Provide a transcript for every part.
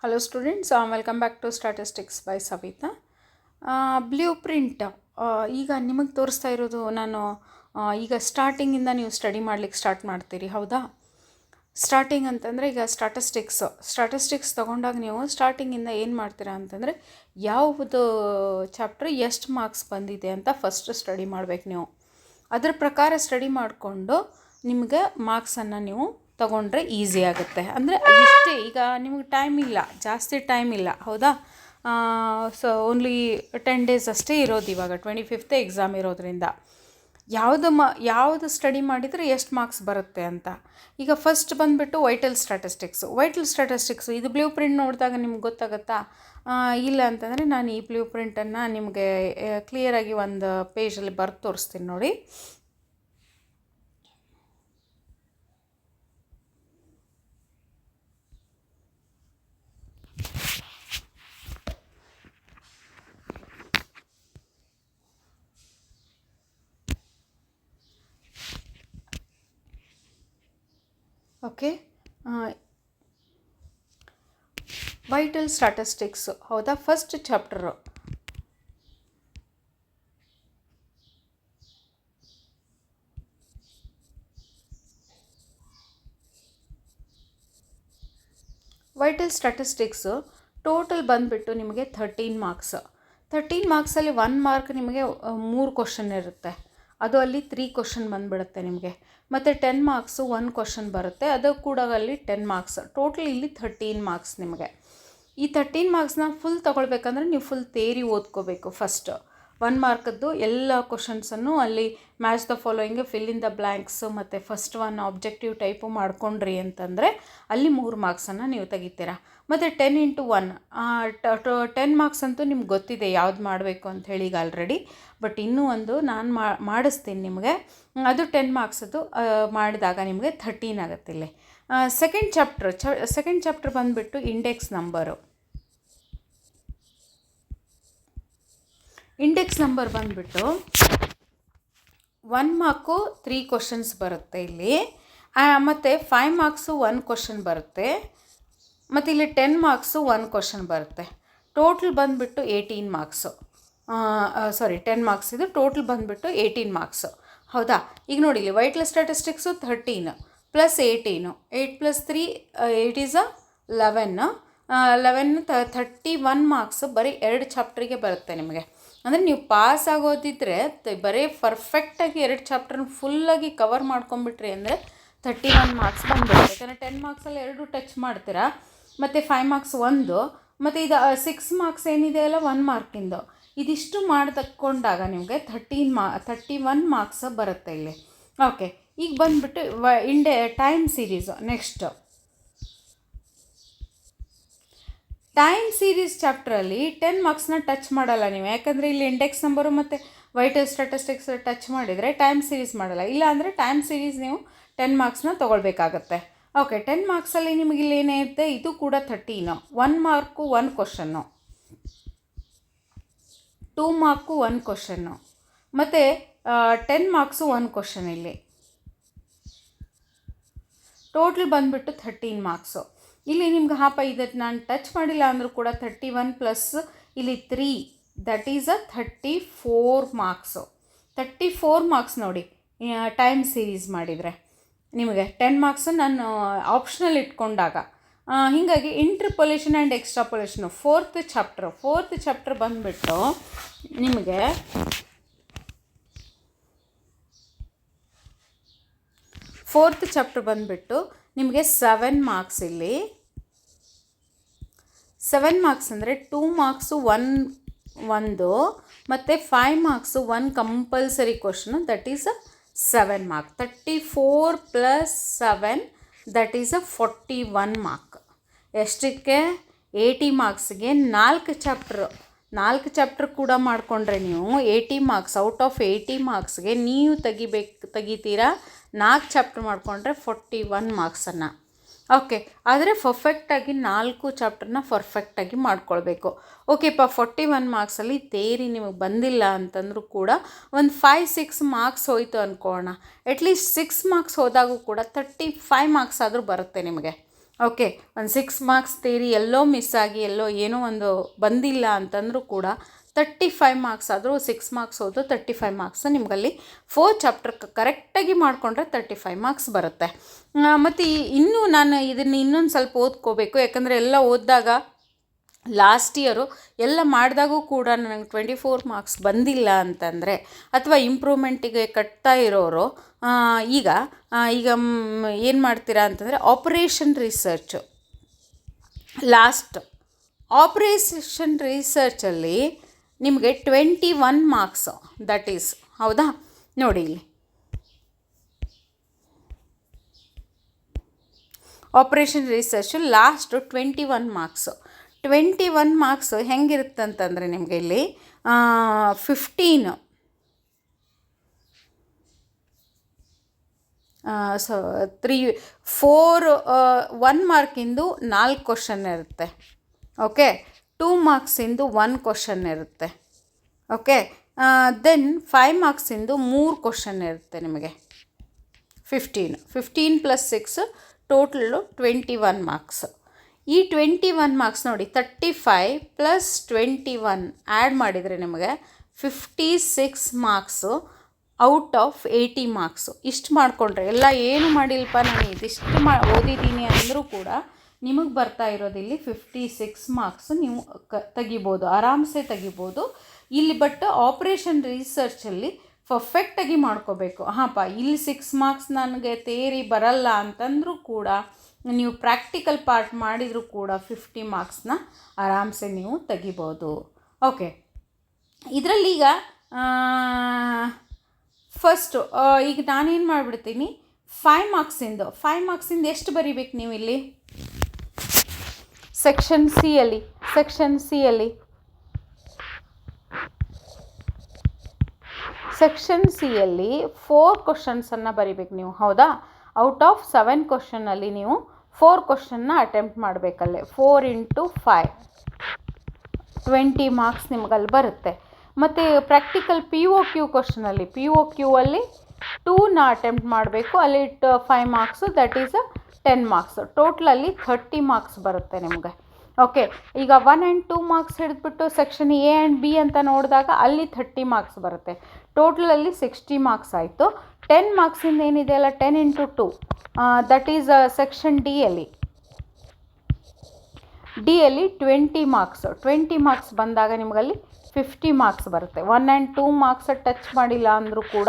Hello students, welcome back to Statistics by Savita. Blue print ಈಗ ನಿಮಗೆ ತೋರಿಸ್ತಾ ಇರೋದು ನಾನು ಈಗ ಸ್ಟಾರ್ಟಿಂಗಿಂದ ನೀವು ಸ್ಟಡಿ ಮಾಡಲಿಕ್ಕೆ ಸ್ಟಾರ್ಟ್ ಮಾಡ್ತೀರಿ, ಹೌದಾ? ಸ್ಟಾರ್ಟಿಂಗ್ ಅಂತಂದರೆ ಈಗ ಸ್ಟಾಟಿಸ್ಟಿಕ್ಸ್ ತೊಗೊಂಡಾಗ ನೀವು ಸ್ಟಾರ್ಟಿಂಗಿಂದ ಏನು ಮಾಡ್ತೀರಾ ಅಂತಂದರೆ ಯಾವುದು ಚಾಪ್ಟರ್ ಎಷ್ಟು ಮಾರ್ಕ್ಸ್ ಬಂದಿದೆ ಅಂತ ಫಸ್ಟ್ ಸ್ಟಡಿ ಮಾಡಬೇಕು ನೀವು. ಅದರ ಪ್ರಕಾರ ಸ್ಟಡಿ ಮಾಡಿಕೊಂಡು ನಿಮಗೆ ಮಾರ್ಕ್ಸನ್ನು ನೀವು ತಗೊಂಡ್ರೆ ಈಸಿ ಆಗುತ್ತೆ. ಅಂದರೆ ಇಷ್ಟೇ, ಈಗ ನಿಮಗೆ ಟೈಮ್ ಇಲ್ಲ, ಜಾಸ್ತಿ ಟೈಮ್ ಇಲ್ಲ, ಹೌದಾ? ಸೊ ಓನ್ಲಿ 10 days ಅಷ್ಟೇ ಇರೋದು. ಇವಾಗ 25th ಎಕ್ಸಾಮ್ ಇರೋದ್ರಿಂದ ಯಾವುದು ಸ್ಟಡಿ ಮಾಡಿದರೆ ಎಷ್ಟು ಮಾರ್ಕ್ಸ್ ಬರುತ್ತೆ ಅಂತ. ಈಗ ಫಸ್ಟ್ ಬಂದುಬಿಟ್ಟು ವೈಟಲ್ ಸ್ಟ್ಯಾಟಿಸ್ಟಿಕ್ಸು ಇದು ಬ್ಲೂ ಪ್ರಿಂಟ್ ನೋಡಿದಾಗ ನಿಮ್ಗೆ ಗೊತ್ತಾಗುತ್ತಾ? ಇಲ್ಲ ಅಂತಂದರೆ ನಾನು ಈ ಬ್ಲೂ ಪ್ರಿಂಟನ್ನು ನಿಮಗೆ ಕ್ಲಿಯರಾಗಿ ಒಂದು ಪೇಜಲ್ಲಿ ಬರೆದು ತೋರಿಸ್ತೀನಿ ನೋಡಿ. ಓಕೆ, ವೈಟಲ್ ಸ್ಟ್ಯಾಟಿಸ್ಟಿಕ್ಸು, ಹೌದಾ? First chapter vital statistics total ಬಂದುಬಿಟ್ಟು ನಿಮಗೆ 13 ಮಾರ್ಕ್ಸ್. 13 ಮಾರ್ಕ್ಸಲ್ಲಿ 1 ಮಾರ್ಕ್ ನಿಮಗೆ 3 ಕ್ವಶನ್ ಇರುತ್ತೆ, ಅದು ಅಲ್ಲಿ 3 ಕ್ವಶನ್ ಬಂದುಬಿಡುತ್ತೆ ನಿಮಗೆ. ಮತ್ತು 10 ಮಾರ್ಕ್ಸು 1 ಕ್ವಶನ್ ಬರುತ್ತೆ, ಅದು ಕೂಡ ಅಲ್ಲಿ 10 ಮಾರ್ಕ್ಸ್. ಟೋಟಲ್ ಇಲ್ಲಿ 13 ಮಾರ್ಕ್ಸ್ ನಿಮಗೆ. ಈ 13 ಮಾರ್ಕ್ಸ್ನ ಫುಲ್ ತೊಗೊಳ್ಬೇಕಂದ್ರೆ ನೀವು ಫುಲ್ ಥಿಯರಿ ಓದ್ಕೋಬೇಕು. ಫಸ್ಟ್ 1 ಮಾರ್ಕದ್ದು ಎಲ್ಲ ಕ್ವಶನ್ಸನ್ನು ಅಲ್ಲಿ match the following, fill in the blanks ಮತ್ತು ಫಸ್ಟ್ 1 ಆಬ್ಜೆಕ್ಟಿವ್ ಟೈಪು ಮಾಡ್ಕೊಂಡ್ರಿ ಅಂತಂದರೆ ಅಲ್ಲಿ 3 ಮಾರ್ಕ್ಸನ್ನು ನೀವು ತೆಗಿತೀರಾ. ಮತ್ತು 10 into 1 10 ಮಾರ್ಕ್ಸ್ ಅಂತೂ ನಿಮ್ಗೆ ಗೊತ್ತಿದೆ ಯಾವ್ದು ಮಾಡಬೇಕು ಅಂತ ಹೇಳಿ ಈಗ ಆಲ್ರೆಡಿ. ಬಟ್ ಇನ್ನೂ ಒಂದು ನಾನು ಮಾಡಿಸ್ತೀನಿ ನಿಮಗೆ, ಅದು 10 ಮಾರ್ಕ್ಸದ್ದು ಮಾಡಿದಾಗ ನಿಮಗೆ 13 ಆಗುತ್ತೆ ಇಲ್ಲಿ. ಸೆಕೆಂಡ್ ಚಾಪ್ಟರ್ ಬಂದುಬಿಟ್ಟು ಇಂಡೆಕ್ಸ್ ನಂಬರ್ ಬಂದುಬಿಟ್ಟು 1 ಮಾರ್ಕು 3 ಕ್ವಶನ್ಸ್ ಬರುತ್ತೆ ಇಲ್ಲಿ, ಮತ್ತು 5 ಮಾರ್ಕ್ಸು 1 ಕ್ವಶನ್ ಬರುತ್ತೆ, ಮತ್ತು ಇಲ್ಲಿ 10 ಮಾರ್ಕ್ಸು 1 ಕ್ವಶನ್ ಬರುತ್ತೆ. ಟೋಟಲ್ ಬಂದುಬಿಟ್ಟು 18 ಮಾರ್ಕ್ಸು. 10 ಮಾರ್ಕ್ಸ್ ಇದು, ಟೋಟಲ್ ಬಂದುಬಿಟ್ಟು 18 ಮಾರ್ಕ್ಸು, ಹೌದಾ? ಈಗ ನೋಡಿ, ಇಲ್ಲಿ ವೈಟಲ್ ಸ್ಟ್ಯಾಟಿಸ್ಟಿಕ್ಸು 13 + 18, 8 + 3 8 is 11 31 ಮಾರ್ಕ್ಸ್ ಬರೀ 2 ಚಾಪ್ಟ್ರಿಗೆ ಬರುತ್ತೆ ನಿಮಗೆ. ಅಂದರೆ ನೀವು ಪಾಸ್ ಆಗೋದಿದ್ದರೆ ಬರೀ ಪರ್ಫೆಕ್ಟಾಗಿ 2 ಚಾಪ್ಟರ್ನ ಫುಲ್ಲಾಗಿ ಕವರ್ ಮಾಡ್ಕೊಂಬಿಟ್ರಿ ಅಂದರೆ 31 ಮಾರ್ಕ್ಸ್ ಬಂದ್ಬಿಡುತ್ತೆ. ಯಾಕಂದರೆ 10 ಮಾರ್ಕ್ಸಲ್ಲಿ 2 ಟಚ್ ಮಾಡ್ತೀರಾ, ಮತ್ತು 5 ಮಾರ್ಕ್ಸ್ 1, ಮತ್ತು ಇದು 6 ಮಾರ್ಕ್ಸ್ ಏನಿದೆ ಅಲ್ಲ 1 ಮಾರ್ಕಿಂದು, ಇದಿಷ್ಟು ತಕ್ಕೊಂಡಾಗ ನಿಮಗೆ 31 ಮಾರ್ಕ್ಸ್ ಬರುತ್ತೆ ಇಲ್ಲಿ. ಓಕೆ, ಈಗ ಬಂದುಬಿಟ್ಟು time series. Next time series ಚಾಪ್ಟ್ರಲ್ಲಿ 10 ಮಾರ್ಕ್ಸ್ನ ಟಚ್ ಮಾಡಲ್ಲ ನೀವು, ಯಾಕಂದರೆ ಇಲ್ಲಿ ಇಂಡೆಕ್ಸ್ ನಂಬರು ಮತ್ತು ವೈಟಲ್ ಸ್ಟ್ಯಾಟಿಸ್ಟಿಕ್ಸ್ ಟಚ್ ಮಾಡಿದರೆ ಟೈಮ್ ಸೀರೀಸ್ ಮಾಡಲ್ಲ. ಇಲ್ಲ ಅಂದರೆ ಟೈಮ್ ಸೀರೀಸ್ ನೀವು 10 ಮಾರ್ಕ್ಸ್ನ ತೊಗೊಳ್ಬೇಕಾಗತ್ತೆ. ಓಕೆ, 10 ಮಾರ್ಕ್ಸಲ್ಲಿ ನಿಮಗೆ ಇಲ್ಲಿ ಏನಿರುತ್ತೆ, ಇದು ಕೂಡ 13, 1 ಮಾರ್ಕು 1 ಕ್ವಶನ್ನು, 2 ಮಾರ್ಕು 1 ಕ್ವಶನ್ನು, ಮತ್ತು 10 ಮಾರ್ಕ್ಸು 1 ಕ್ವಶನ್. ಇಲ್ಲಿ ಟೋಟಲ್ ಬಂದುಬಿಟ್ಟು 13 ಮಾರ್ಕ್ಸು. ಇಲ್ಲಿ ನಿಮ್ಗೆ ಇದನ್ನು ನಾನು ಟಚ್ ಮಾಡಿಲ್ಲ ಅಂದರೂ ಕೂಡ 31 ಪ್ಲಸ್ ಇಲ್ಲಿ 3 ದಟ್ ಈಸ್ 34 ಮಾರ್ಕ್ಸು. 34 ಮಾರ್ಕ್ಸ್ ನೋಡಿ ಟೈಮ್ ಸೀರೀಸ್ ಮಾಡಿದರೆ ನಿಮಗೆ 10 ಮಾರ್ಕ್ಸು ನಾನು ಆಪ್ಷನಲ್ ಇಟ್ಕೊಂಡಾಗ. ಹೀಗಾಗಿ ಇಂಟರ್ಪೊಲೇಷನ್ ಆ್ಯಂಡ್ ಎಕ್ಸ್ಟ್ರಾಪೊಲೇಷನು ಫೋರ್ತ್ ಚಾಪ್ಟರ್ ಬಂದುಬಿಟ್ಟು ನಿಮಗೆ ನಿಮಗೆ 7 ಮಾರ್ಕ್ಸ್. ಇಲ್ಲಿ 7 ಮಾರ್ಕ್ಸ್ ಅಂದರೆ 2 ಮಾರ್ಕ್ಸು 1 ಮತ್ತು 5 marks 1 compulsory question, that is 7 mark. 34 + 7 that is 41 mark. ಎಷ್ಟಕ್ಕೆ? 80 ಮಾರ್ಕ್ಸ್ಗೆ 4 ಚಾಪ್ಟರ್ ಕೂಡ ಮಾಡಿಕೊಂಡ್ರೆ ನೀವು 80 ಮಾರ್ಕ್ಸ್. ಔಟ್ ಆಫ್ 80 ಮಾರ್ಕ್ಸ್ಗೆ ನೀವು ತೆಗಿತೀರಾ 4 ಚಾಪ್ಟರ್ ಮಾಡಿಕೊಂಡ್ರೆ 41 ಮಾರ್ಕ್ಸನ್ನು. ಓಕೆ, ಆದರೆ ಪರ್ಫೆಕ್ಟಾಗಿ 4 ಚಾಪ್ಟರ್ನ ಪರ್ಫೆಕ್ಟಾಗಿ ಮಾಡ್ಕೊಳ್ಬೇಕು. ಓಕೆಪ್ಪ, 41 ಮಾರ್ಕ್ಸಲ್ಲಿ ಥಿಯರಿ ನಿಮಗೆ ಬಂದಿಲ್ಲ ಅಂತಂದರೂ ಕೂಡ ಒಂದು 5-6 ಮಾರ್ಕ್ಸ್ ಹೋಯಿತು ಅಂದ್ಕೊಳ್ಳೋಣ. ಅಟ್ಲೀಸ್ಟ್ 6 ಮಾರ್ಕ್ಸ್ ಹೋದಾಗೂ ಕೂಡ 35 ಮಾರ್ಕ್ಸ್ ಆದರೂ ಬರುತ್ತೆ ನಿಮಗೆ. ಓಕೆ, ಒಂದು 6 ಮಾರ್ಕ್ಸ್ ಥಿಯರಿ ಎಲ್ಲೋ ಮಿಸ್ ಆಗಿ ಎಲ್ಲೋ ಏನೋ ಒಂದು ಬಂದಿಲ್ಲ ಅಂತಂದರೂ ಕೂಡ 35 ಮಾರ್ಕ್ಸ್ ಆದರೂ 6 ಮಾರ್ಕ್ಸ್ ಹೋದು 35 ಮಾರ್ಕ್ಸ್ ನಿಮಗಲ್ಲಿ 4 ಚಾಪ್ಟರ್ ಕರೆಕ್ಟಾಗಿ ಮಾಡಿಕೊಂಡ್ರೆ 35 ಮಾರ್ಕ್ಸ್ ಬರುತ್ತೆ. ಮತ್ತು ಇನ್ನೂ ನಾನು ಇದನ್ನು ಇನ್ನೊಂದು ಸ್ವಲ್ಪ ಓದ್ಕೋಬೇಕು, ಯಾಕಂದರೆ ಎಲ್ಲ ಓದಿದಾಗ ಲಾಸ್ಟ್ ಇಯರು ಎಲ್ಲ ಮಾಡಿದಾಗೂ ಕೂಡ ನನಗೆ 24 ಮಾರ್ಕ್ಸ್ ಬಂದಿಲ್ಲ ಅಂತಂದರೆ, ಅಥವಾ ಇಂಪ್ರೂವ್ಮೆಂಟಿಗೆ ಕಟ್ತಾ ಇರೋರು ಈಗ ಏನು ಮಾಡ್ತೀರಾ ಅಂತಂದರೆ ಆಪರೇಷನ್ ರಿಸರ್ಚು ಆಪರೇಷನ್ ರಿಸರ್ಚಲ್ಲಿ ನಿಮಗೆ 21 ಮಾರ್ಕ್ಸು ದಟ್ ಈಸ್, ಹೌದಾ? ನೋಡಿ ಇಲ್ಲಿ operation research last 21 marks. 21 marks ಹೆಂಗಿರುತ್ತಂತಂದರೆ ನಿಮಗೆ ಇಲ್ಲಿ 1 ಮಾರ್ಕಿಂದು 4 ಕ್ವಶನ್ ಇರುತ್ತೆ. ಓಕೆ, 2 ಮಾರ್ಕ್ಸಿಂದು 1 ಕ್ವಶನ್ ಇರುತ್ತೆ. ಓಕೆ, ದೆನ್ 5 ಮಾರ್ಕ್ಸಿಂದು 3 ಕ್ವಶನ್ ಇರುತ್ತೆ ನಿಮಗೆ. 15 + 6 ಟೋಟಲು 21 ಮಾರ್ಕ್ಸ್. ಈ 21 ಮಾರ್ಕ್ಸ್ ನೋಡಿ, 35 + 21 ಆ್ಯಡ್ ಮಾಡಿದರೆ ನಿಮಗೆ 56 ಮಾರ್ಕ್ಸು ಔಟ್ ಆಫ್ 80 ಮಾರ್ಕ್ಸು. ಇಷ್ಟು ಮಾಡಿಕೊಂಡ್ರೆ ಎಲ್ಲ ಏನು ಮಾಡಿಲ್ಲಪ್ಪ ನಾನು ಇದಿಷ್ಟು ಓದಿದ್ದೀನಿ ಅಂದರೂ ಕೂಡ ನಿಮಗೆ ಬರ್ತಾ ಇರೋದಿಲ್ಲಿ 56 ಮಾರ್ಕ್ಸು ನೀವು ತೆಗಿಬೋದು, ಆರಾಮ್ಸೆ ತೆಗಿಬೋದು ಇಲ್ಲಿ. ಬಟ್ ಆಪರೇಷನ್ ರಿಸರ್ಚಲ್ಲಿ ಪರ್ಫೆಕ್ಟಾಗಿ ಮಾಡ್ಕೋಬೇಕು. ಹಾಂಪ್ಪ ಇಲ್ಲಿ 6 ಮಾರ್ಕ್ಸ್ ನನಗೆ ಥಿಯರಿ ಬರಲ್ಲ ಅಂತಂದರೂ ಕೂಡ ನೀವು ಪ್ರಾಕ್ಟಿಕಲ್ ಪಾರ್ಟ್ ಮಾಡಿದರೂ ಕೂಡ 50 ಮಾರ್ಕ್ಸ್ನ ಆರಾಮ್ಸೆ ನೀವು ತೆಗಿಬೋದು. ಓಕೆ, ಇದರಲ್ಲೀಗ ಫಸ್ಟು ಈಗ ನಾನೇನು ಮಾಡಿಬಿಡ್ತೀನಿ, 5 ಮಾರ್ಕ್ಸಿಂದ ಎಷ್ಟು ಬರೀಬೇಕು ನೀವು ಇಲ್ಲಿ ಸೆಕ್ಷನ್ ಸಿಯಲ್ಲಿ 4 ಕ್ವಶನ್ಸನ್ನು ಬರೀಬೇಕು ನೀವು, ಹೌದಾ? ಔಟ್ ಆಫ್ 7 ಕ್ವಶನಲ್ಲಿ ನೀವು 4 ಕ್ವಶನ್ನ ಅಟೆಂಪ್ಟ್ ಮಾಡಬೇಕಲ್ಲೇ. 4 × 5 20 ಮಾರ್ಕ್ಸ್ ನಿಮಗಲ್ಲಿ ಬರುತ್ತೆ. ಮತ್ತು ಪ್ರಾಕ್ಟಿಕಲ್ POQ ಕ್ವಶನಲ್ಲಿ POQಲ್ಲಿ 2ನ ಅಟೆಂಪ್ಟ್ ಮಾಡಬೇಕು, ಅಲ್ಲಿ 5 ಮಾರ್ಕ್ಸು, ದಟ್ ಈಸ್ 10 ಮಾರ್ಕ್ಸು. ಟೋಟ್ಲಲ್ಲಿ 30 ಮಾರ್ಕ್ಸ್ ಬರುತ್ತೆ ನಿಮಗೆ. ಓಕೆ, ಈಗ 1 ಆ್ಯಂಡ್ 2 ಮಾರ್ಕ್ಸ್ ಹಿಡಿದ್ಬಿಟ್ಟು ಸೆಕ್ಷನ್ A ಆ್ಯಂಡ್ B ಅಂತ ನೋಡಿದಾಗ ಅಲ್ಲಿ 30 ಮಾರ್ಕ್ಸ್ ಬರುತ್ತೆ. ಟೋಟಲಲ್ಲಿ 60 ಮಾರ್ಕ್ಸ್ ಆಯಿತು. 10 ಮಾರ್ಕ್ಸಿಂದ ಏನಿದೆ ಅಲ್ಲ, 10 × 2 ದಟ್ ಈಸ್ ಸೆಕ್ಷನ್ ಡಿ ಅಲ್ಲಿ 20 ಮಾರ್ಕ್ಸ್ ಬಂದಾಗ ನಿಮಗಲ್ಲಿ 50 ಮಾರ್ಕ್ಸ್ ಬರುತ್ತೆ. 1 ಆ್ಯಂಡ್ 2 ಮಾರ್ಕ್ಸ್ ಟಚ್ ಮಾಡಿಲ್ಲ ಅಂದರೂ ಕೂಡ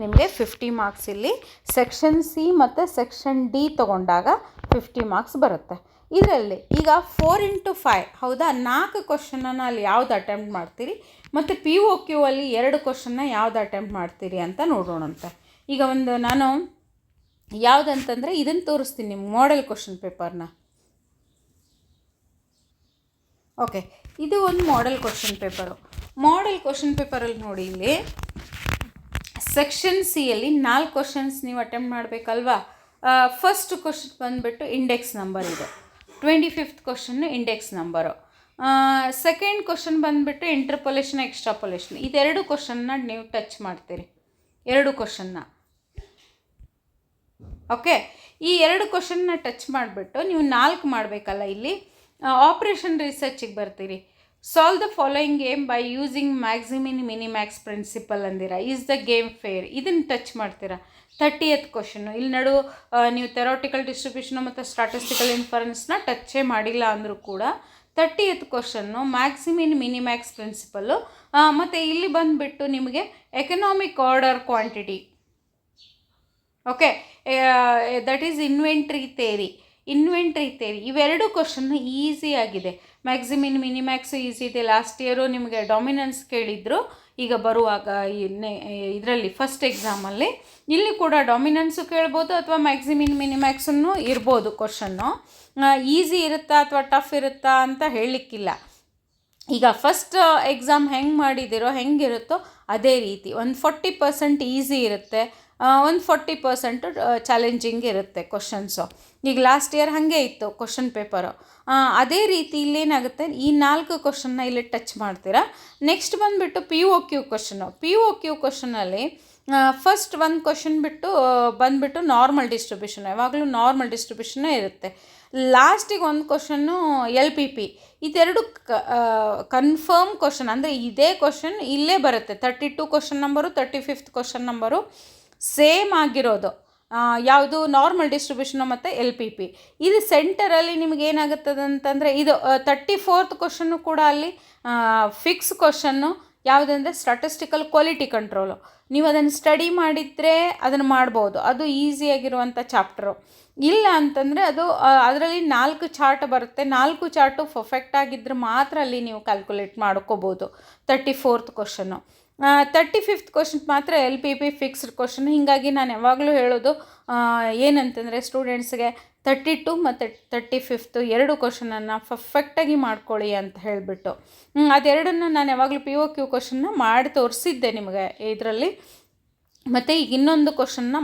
ನಿಮಗೆ 50 ಮಾರ್ಕ್ಸ್ ಇಲ್ಲಿ ಸೆಕ್ಷನ್ ಸಿ ಮತ್ತು ಸೆಕ್ಷನ್ ಡಿ ತೊಗೊಂಡಾಗ 50 ಮಾರ್ಕ್ಸ್ ಬರುತ್ತೆ. ಇದರಲ್ಲಿ ಈಗ 4 × 5 ಹೌದಾ, 4 ಕ್ವಶನನ್ನು ಅಲ್ಲಿ ಯಾವ್ದು ಅಟೆಂಪ್ಟ್ ಮಾಡ್ತೀರಿ ಮತ್ತು POQ ಅಲ್ಲಿ 2 ಕ್ವಶನ್ನ ಯಾವ್ದು ಅಟೆಂಪ್ಟ್ ಮಾಡ್ತೀರಿ ಅಂತ ನೋಡೋಣಂತೆ. ಈಗ ಒಂದು ನಾನು ಯಾವುದಂತಂದರೆ ಇದನ್ನು ತೋರಿಸ್ತೀನಿ ನಿಮ್ಗೆ, ಮಾಡೆಲ್ ಕ್ವಶನ್ ಪೇಪರ್ನ. ಓಕೆ, ಇದು ಒಂದು ಮಾಡೆಲ್ ಕ್ವಶನ್ ಪೇಪರಲ್ಲಿ ನೋಡಿ, ಇಲ್ಲಿ ಸೆಕ್ಷನ್ ಸಿಯಲ್ಲಿ 4 ಕ್ವಶನ್ಸ್ ನೀವು ಅಟೆಂಪ್ಟ್ ಮಾಡಬೇಕಲ್ವಾ. ಫಸ್ಟ್ ಕ್ವಶನ್ ಬಂದುಬಿಟ್ಟು ಇಂಡೆಕ್ಸ್ ನಂಬರ್ ಇದೆ, 25th question index number. Second question ಬಂದುಬಿಟ್ಟು ಇಂಟರ್ಪೊಲೇಷನ್, ಎಕ್ಸ್ಟ್ರಾಪೊಲೇಷನ್. ಇದೆರಡು ಕ್ವಶನ್ನ ನೀವು ಟಚ್ ಮಾಡ್ತೀರಿ, 2 ಕ್ವಶನ್ನ. ಓಕೆ, ಈ 2 ಕ್ವಶನ್ನ ಟಚ್ ಮಾಡಿಬಿಟ್ಟು ನೀವು 4 ಮಾಡಬೇಕಲ್ಲ. ಇಲ್ಲಿ ಆಪ್ರೇಷನ್ ರಿಸರ್ಚಿಗೆ ಬರ್ತೀರಿ. Solve the following game by using maximin minimax principle ಅಂದಿರ. ಈಸ್ ದ ಗೇಮ್ ಫೇರ್, ಇದನ್ನು ಟಚ್ ಮಾಡ್ತೀರಾ. 30th ಕ್ವಶನ್ನು ಇಲ್ಲಿ ನೀವು ಥೆರಾಟಿಕಲ್ ಡಿಸ್ಟ್ರಿಬ್ಯೂಷನ್ ಮತ್ತು ಸ್ಟಾಟಿಸ್ಟಿಕಲ್ ಇನ್ಫರೆನ್ಸ್ನ ಟಚ್ಚೇ ಮಾಡಿಲ್ಲ ಅಂದರೂ ಕೂಡ 30th ಕ್ವಶನ್ನು ಮ್ಯಾಕ್ಸಿಮಿನ್ ಮಿನಿಮ್ಯಾಕ್ಸ್ ಪ್ರಿನ್ಸಿಪಲ್ಲು. ಮತ್ತು ಇಲ್ಲಿ ಬಂದುಬಿಟ್ಟು ನಿಮಗೆ economic order quantity. Okay, that is inventory theory. ಇವೆರಡು ಕ್ವಶನ್ ಈಸಿ ಆಗಿದೆ. ಮ್ಯಾಕ್ಸಿಮಿನ್ ಮಿನಿಮ್ಯಾಕ್ಸು ಈಸಿ ಇದೆ. ಲಾಸ್ಟ್ ಇಯರು ನಿಮಗೆ ಡಾಮಿನೆನ್ಸ್ ಕೇಳಿದ್ರು, ಈಗ ಬರುವಾಗ ಇದರಲ್ಲಿ ಫಸ್ಟ್ ಎಕ್ಸಾಮಲ್ಲಿ ಇಲ್ಲಿ ಕೂಡ ಡಾಮಿನೆನ್ಸು ಕೇಳ್ಬೋದು ಅಥವಾ ಮ್ಯಾಕ್ಸಿಮಿನ್ ಮಿನಿಮ್ಯಾಕ್ಸನ್ನು ಇರ್ಬೋದು. ಕ್ವಶನ್ನು ಈಸಿ ಇರುತ್ತಾ ಅಥವಾ ಟಫ್ ಇರುತ್ತಾ ಅಂತ ಹೇಳಲಿಕ್ಕಿಲ್ಲ. ಈಗ ಫಸ್ಟ್ ಎಕ್ಸಾಮ್ ಹೆಂಗಿರುತ್ತೋ ಅದೇ ರೀತಿ ಒಂದು 40% ಈಸಿ ಇರುತ್ತೆ, ಒಂದು 40% ಚಾಲೆಂಜಿಂಗ್ ಇರುತ್ತೆ ಕ್ವಶನ್ಸು. ಈಗ ಲಾಸ್ಟ್ ಇಯರ್ ಹಾಗೆ ಇತ್ತು ಕ್ವಶನ್ ಪೇಪರು. ಅದೇ ರೀತಿ ಇಲ್ಲೇನಾಗುತ್ತೆ, ಈ 4 ಕ್ವಶನ್ನ ಇಲ್ಲಿ ಟಚ್ ಮಾಡ್ತೀರಾ. ನೆಕ್ಸ್ಟ್ ಬಂದುಬಿಟ್ಟು POQ ಕ್ವಶನಲ್ಲಿ ಫಸ್ಟ್ ಒಂದು ಕ್ವಶನ್ ಬಂದುಬಿಟ್ಟು ನಾರ್ಮಲ್ ಡಿಸ್ಟ್ರಿಬ್ಯೂಷನ್, ಯಾವಾಗಲೂ ನಾರ್ಮಲ್ ಡಿಸ್ಟ್ರಿಬ್ಯೂಷನ್ನೇ ಇರುತ್ತೆ. ಲಾಸ್ಟಿಗೆ ಒಂದು ಕ್ವಶನ್ನು LPP. ಇದೆರಡು ಕನ್ಫರ್ಮ್ ಕ್ವಶನ್, ಅಂದರೆ ಇದೇ ಕ್ವಶನ್ ಇಲ್ಲೇ ಬರುತ್ತೆ. 32 question number, 35th question number same ಆಗಿರೋದು. ಯಾವುದು ನಾರ್ಮಲ್ ಡಿಸ್ಟ್ರಿಬ್ಯೂಷನು ಮತ್ತು LPP. ಇದು ಸೆಂಟರಲ್ಲಿ ನಿಮ್ಗೆ ಏನಾಗುತ್ತದೆ ಅಂತಂದರೆ, ಇದು 34th ಕ್ವಶನ್ನು ಕೂಡ ಅಲ್ಲಿ ಫಿಕ್ಸ್ ಕ್ವಶನ್ನು. ಯಾವುದಂದರೆ ಸ್ಟ್ಯಾಟಿಸ್ಟಿಕಲ್ ಕ್ವಾಲಿಟಿ ಕಂಟ್ರೋಲು. ನೀವು ಅದನ್ನು ಸ್ಟಡಿ ಮಾಡಿದರೆ ಅದನ್ನು ಮಾಡ್ಬೋದು, ಅದು ಈಸಿಯಾಗಿರುವಂಥ ಚಾಪ್ಟರು. ಇಲ್ಲ ಅಂತಂದರೆ ಅದು ಅದರಲ್ಲಿ 4 ಚಾರ್ಟ್ ಬರುತ್ತೆ. 4 ಚಾರ್ಟು ಪರ್ಫೆಕ್ಟ್ ಆಗಿದ್ದರೆ ಮಾತ್ರ ಅಲ್ಲಿ ನೀವು ಕ್ಯಾಲ್ಕುಲೇಟ್ ಮಾಡ್ಕೋಬೋದು 34th ಕ್ವಶನ್ನು. 35th ಕ್ವಶನ್ ಮಾತ್ರ LPP ಫಿಕ್ಸ್ಡ್ ಕ್ವಶನ್. ಹೀಗಾಗಿ ನಾನು ಯಾವಾಗಲೂ ಹೇಳೋದು ಏನಂತಂದರೆ ಸ್ಟೂಡೆಂಟ್ಸ್ಗೆ 32 ಮತ್ತು 35th 2 ಕ್ವಶನನ್ನು ಪರ್ಫೆಕ್ಟಾಗಿ ಮಾಡ್ಕೊಳ್ಳಿ ಅಂತ ಹೇಳಿಬಿಟ್ಟು, ಅದೆರಡನ್ನು ನಾನು ಯಾವಾಗಲೂ POQ ಕ್ವಶನ್ನ ಮಾಡಿ ತೋರಿಸಿದ್ದೆ ನಿಮಗೆ ಇದರಲ್ಲಿ. ಮತ್ತು ಈಗ ಇನ್ನೊಂದು ಕ್ವಶನ್ನ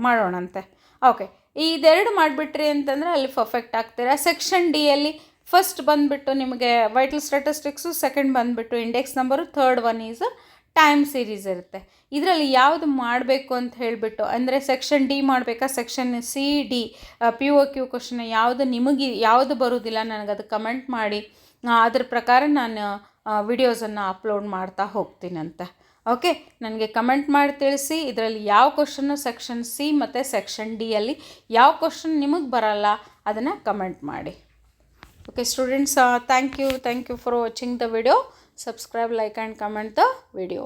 ಮಾಡೋಣಂತೆ. ಓಕೆ, ಇದೆರಡು ಮಾಡಿಬಿಟ್ರಿ ಅಂತಂದರೆ ಅಲ್ಲಿ ಪರ್ಫೆಕ್ಟ್ ಆಗ್ತೀರಾ. ಸೆಕ್ಷನ್ ಡಿಯಲ್ಲಿ ಫಸ್ಟ್ ಬಂದುಬಿಟ್ಟು ನಿಮಗೆ ವೈಟಲ್ ಸ್ಟ್ಯಾಟಿಸ್ಟಿಕ್ಸು, ಸೆಕೆಂಡ್ ಬಂದುಬಿಟ್ಟು index number, third one is time series ಇರುತ್ತೆ. ಇದರಲ್ಲಿ ಯಾವುದು ಮಾಡಬೇಕು ಅಂತ ಹೇಳಿಬಿಟ್ಟು, ಅಂದರೆ ಸೆಕ್ಷನ್ ಡಿ ಮಾಡಬೇಕಾ, ಸೆಕ್ಷನ್ CD POQ ಕ್ವಶನ್ ಯಾವುದು ಬರೋದಿಲ್ಲ ನನಗದು ಕಮೆಂಟ್ ಮಾಡಿ, ಅದ್ರ ಪ್ರಕಾರ ನಾನು ವಿಡಿಯೋಸನ್ನು ಅಪ್ಲೋಡ್ ಮಾಡ್ತಾ ಹೋಗ್ತೀನಂತೆ. ಓಕೆ, ನನಗೆ ಕಮೆಂಟ್ ಮಾಡಿ ತಿಳಿಸಿ ಇದರಲ್ಲಿ ಯಾವ ಕ್ವಶನ್ನು ಸೆಕ್ಷನ್ C ಮತ್ತು ಸೆಕ್ಷನ್ ಡಿಯಲ್ಲಿ ಯಾವ ಕ್ವಶನ್ ನಿಮಗೆ ಬರಲ್ಲ ಅದನ್ನು ಕಮೆಂಟ್ ಮಾಡಿ. Okay students, thank you for watching the video. Subscribe, like and comment the video.